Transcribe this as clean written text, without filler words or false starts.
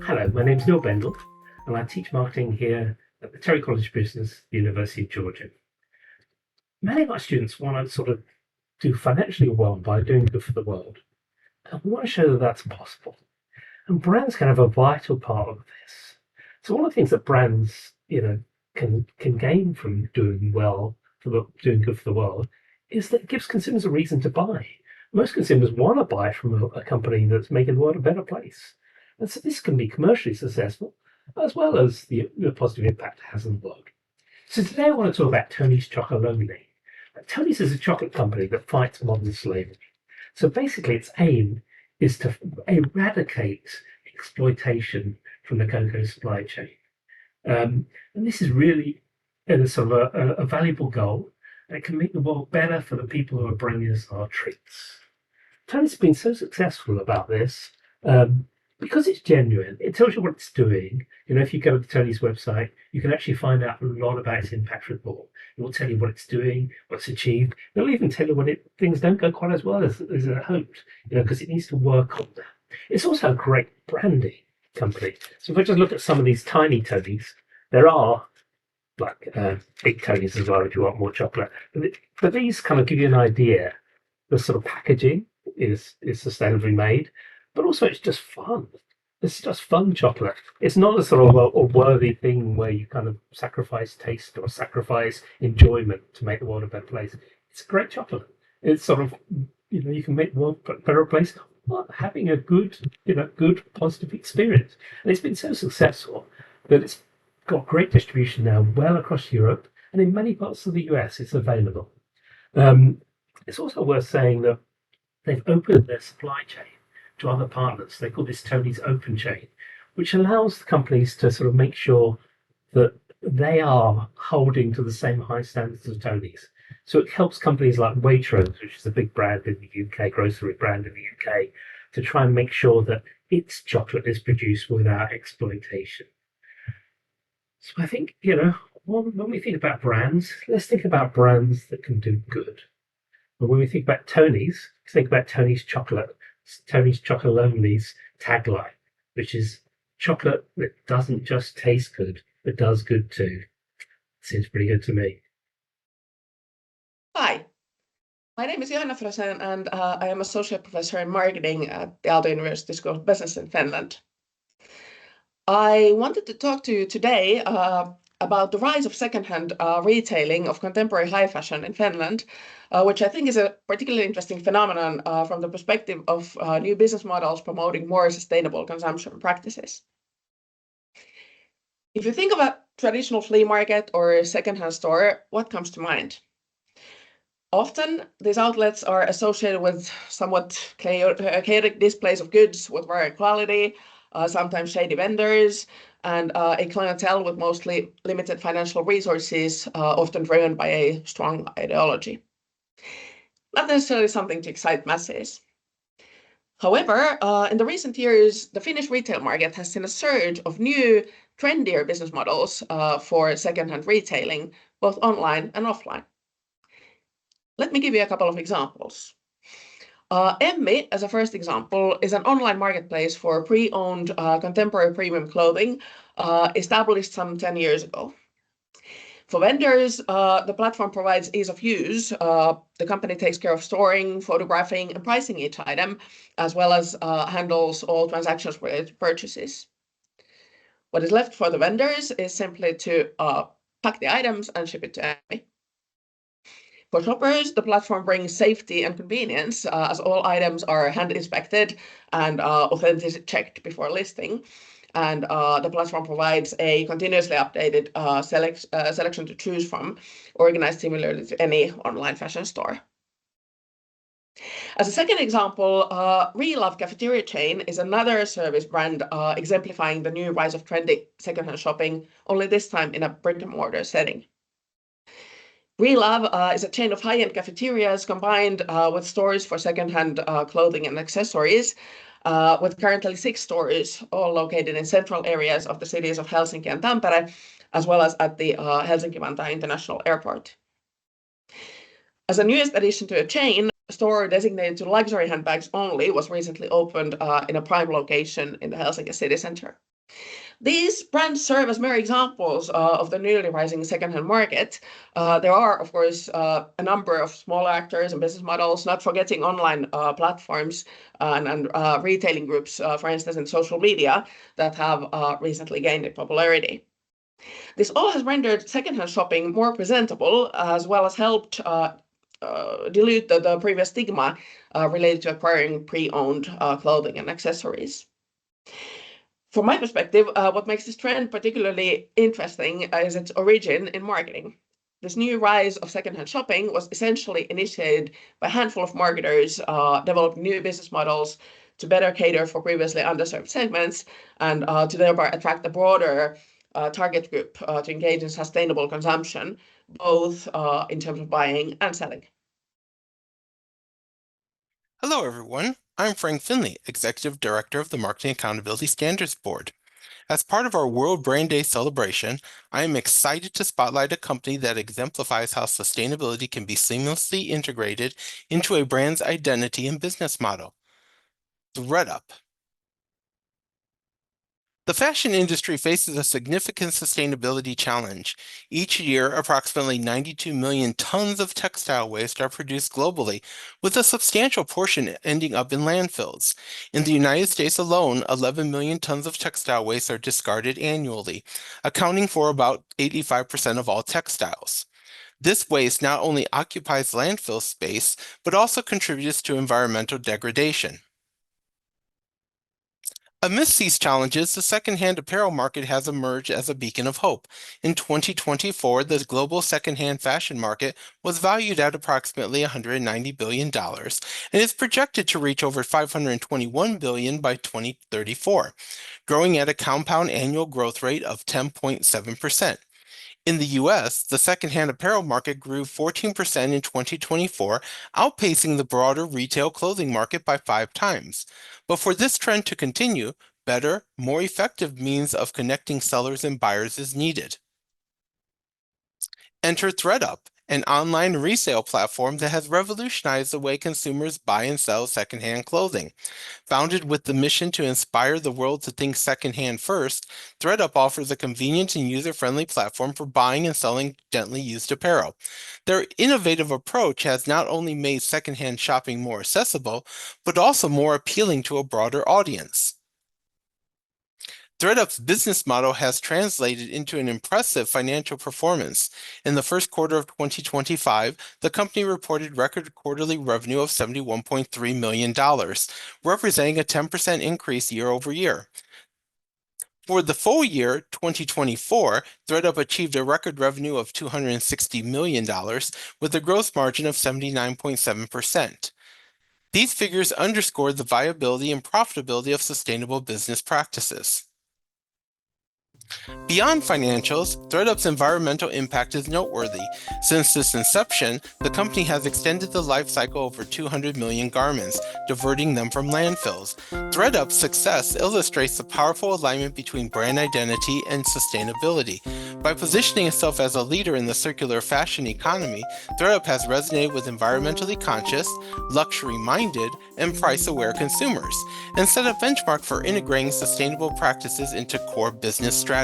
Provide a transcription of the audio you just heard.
Hello, my name's Neil Bendle, and I teach marketing here at the Terry College of Business, University of Georgia. Many of our students want to sort of do financially well by doing good for the world, and we want to show that that's possible. And brands can have a vital part of this. So one of the things that brands, can gain from doing doing good for the world, is that it gives consumers a reason to buy. Most consumers want to buy from a company that's making the world a better place. And so this can be commercially successful, as well as the positive impact it has on the world. So today I want to talk about Tony's ChocoLonely. Tony's is a chocolate company that fights modern slavery. So basically its aim is to eradicate exploitation from the cocoa supply chain. And this is really sort of a valuable goal, and it can make the world better for the people who are bringing us our treats. Tony's been so successful about this because it's genuine. It tells you what it's doing. If you go to Tony's website, you can actually find out a lot about its impact report. It will tell you what it's doing, what's achieved. It'll even tell you when things don't go quite as well as it hoped, because it needs to work on that. It's also a great branding company. So if I just look at some of these tiny Tonys, there are like big Tonys as well if you want more chocolate. But these kind of give you an idea. The sort of packaging is sustainably made, but also it's just fun. It's just fun chocolate. It's not a sort of a worthy thing where you kind of sacrifice taste or sacrifice enjoyment to make the world a better place. It's a great chocolate. It's sort of, you can make the world a better place while having a good positive experience. And it's been so successful that it's got great distribution now well across Europe, and in many parts of the US it's available. It's also worth saying that they've opened their supply chain to other partners. They call this Tony's Open Chain, which allows the companies to sort of make sure that they are holding to the same high standards as Tony's. So it helps companies like Waitrose, which is a big brand in the UK, grocery brand in the UK, to try and make sure that its chocolate is produced without exploitation. So I think, when we think about brands, let's think about brands that can do good. But when we think about Tony's, think about Tony's ChocoLonely's tagline, which is chocolate that doesn't just taste good, but does good too. Seems pretty good to me. Hi, my name is Johanna Frösén, and I am Associate Professor in Marketing at the Aalto University School of Business in Finland. I wanted to talk to you today about the rise of secondhand retailing of contemporary high fashion in Finland, which I think is a particularly interesting phenomenon from the perspective of new business models promoting more sustainable consumption practices. If you think of a traditional flea market or a secondhand store, what comes to mind? Often, these outlets are associated with somewhat chaotic displays of goods with varied quality, sometimes shady vendors, and a clientele with mostly limited financial resources, often driven by a strong ideology. Not necessarily something to excite masses. However, in the recent years, the Finnish retail market has seen a surge of new, trendier business models for secondhand retailing, both online and offline. Let me give you a couple of examples. Emmy, as a first example, is an online marketplace for pre-owned contemporary premium clothing established some 10 years ago. For vendors, the platform provides ease of use. The company takes care of storing, photographing, and pricing each item, as well as handles all transactions related to purchases. What is left for the vendors is simply to pack the items and ship it to Emmy. For shoppers, the platform brings safety and convenience as all items are hand inspected and authenticity checked before listing. And the platform provides a continuously updated selection to choose from, organized similarly to any online fashion store. As a second example, Relove cafeteria chain is another service brand exemplifying the new rise of trendy secondhand shopping, only this time in a brick-and-mortar setting. Relove is a chain of high-end cafeterias combined with stores for secondhand clothing and accessories, with currently 6 stores, all located in central areas of the cities of Helsinki and Tampere, as well as at the Helsinki-Vantaa International Airport. As a newest addition to a chain, a store designated to luxury handbags only was recently opened in a prime location in the Helsinki city center. These brands serve as mere examples of the newly rising secondhand market. There are, of course, a number of small actors and business models, not forgetting online platforms and retailing groups, for instance, in social media, that have recently gained in popularity. This all has rendered secondhand shopping more presentable, as well as helped dilute the previous stigma related to acquiring pre-owned clothing and accessories. From my perspective, what makes this trend particularly interesting is its origin in marketing. This new rise of secondhand shopping was essentially initiated by a handful of marketers developing new business models to better cater for previously underserved segments and to thereby attract a broader target group to engage in sustainable consumption, both in terms of buying and selling. Hello, everyone. I'm Frank Findley, Executive Director of the Marketing Accountability Standards Board. As part of our World Brain Day celebration, I am excited to spotlight a company that exemplifies how sustainability can be seamlessly integrated into a brand's identity and business model. ThredUp. The fashion industry faces a significant sustainability challenge. Each year, approximately 92 million tons of textile waste are produced globally, with a substantial portion ending up in landfills. In the United States alone, 11 million tons of textile waste are discarded annually, accounting for about 85% of all textiles. This waste not only occupies landfill space, but also contributes to environmental degradation. Amidst these challenges, the secondhand apparel market has emerged as a beacon of hope. In 2024, the global secondhand fashion market was valued at approximately $190 billion and is projected to reach over $521 billion by 2034, growing at a compound annual growth rate of 10.7%. In the U.S., the secondhand apparel market grew 14% in 2024, outpacing the broader retail clothing market by 5 times. But for this trend to continue, better, more effective means of connecting sellers and buyers is needed. Enter ThredUp, an online resale platform that has revolutionized the way consumers buy and sell secondhand clothing. Founded with the mission to inspire the world to think secondhand first, ThredUp offers a convenient and user-friendly platform for buying and selling gently used apparel. Their innovative approach has not only made secondhand shopping more accessible, but also more appealing to a broader audience. ThredUp's business model has translated into an impressive financial performance. In the first quarter of 2025, the company reported record quarterly revenue of $71.3 million, representing a 10% increase year over year. For the full year 2024, ThredUp achieved a record revenue of $260 million with a gross margin of 79.7%. These figures underscore the viability and profitability of sustainable business practices. Beyond financials, ThredUp's environmental impact is noteworthy. Since its inception, the company has extended the life cycle over 200 million garments, diverting them from landfills. ThredUp's success illustrates the powerful alignment between brand identity and sustainability. By positioning itself as a leader in the circular fashion economy, ThredUp has resonated with environmentally conscious, luxury-minded, and price-aware consumers, and set a benchmark for integrating sustainable practices into core business strategies.